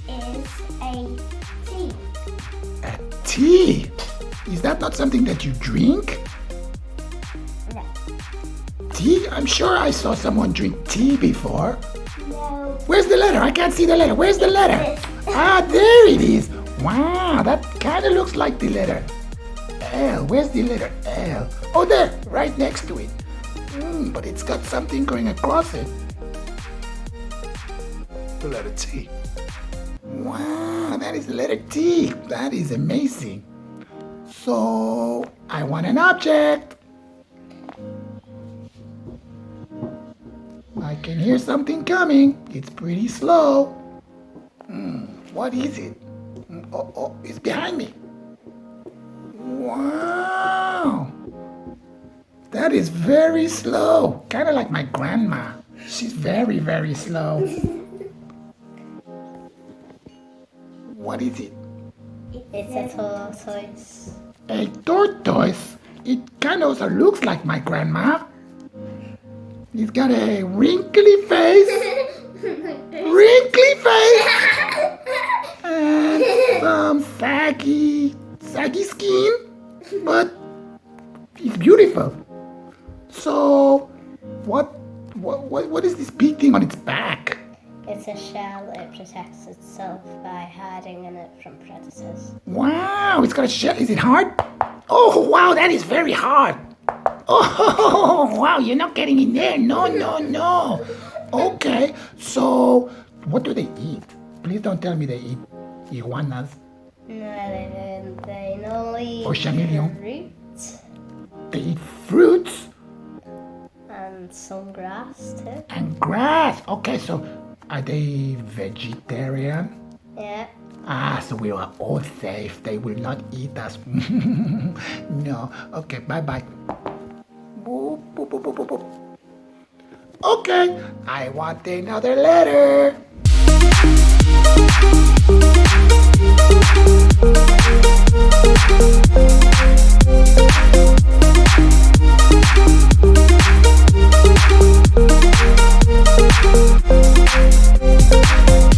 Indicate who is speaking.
Speaker 1: It is a tea.
Speaker 2: A tea? Is that not something that you drink?
Speaker 1: No.
Speaker 2: Tea? I'm sure I saw someone drink tea before.
Speaker 1: No.
Speaker 2: Where's the letter? I can't see the letter. Where's the letter? Ah, there it is. Wow, that kind of looks like the letter L. Where's the letter L? Oh, there, right next to it. But it's got something going across it. The letter T. Wow, that is the letter T. That is amazing. So, I want an object. I can hear something coming. It's pretty slow. What is it? Oh, it's behind me. Wow. That is very slow. Kind of like my grandma. She's very, very slow. What is it?
Speaker 1: It's a tortoise.
Speaker 2: A tortoise? It kind of also looks like my grandma. He's got a wrinkly face. Wrinkly face. And some saggy skin. But he's beautiful. So, what is this big thing on its back?
Speaker 1: It's a shell. It protects itself by hiding in it from predators.
Speaker 2: Wow, it's got a shell. Is it hard? Oh, wow, that is very hard. Oh, wow, you're not getting in there. No. Okay, so what do they eat? Please don't tell me they eat iguanas.
Speaker 1: No, they don't. They normally
Speaker 2: Or chameleon.
Speaker 1: eat fruit
Speaker 2: They eat fruits
Speaker 1: and some grass too.
Speaker 2: and grass. Okay, so are they vegetarian?
Speaker 1: Yeah.
Speaker 2: Ah, so we are all safe. They will not eat us. No. Okay, bye-bye. Boop, boop, boop, boop, boop, boop. Okay, I want another letter.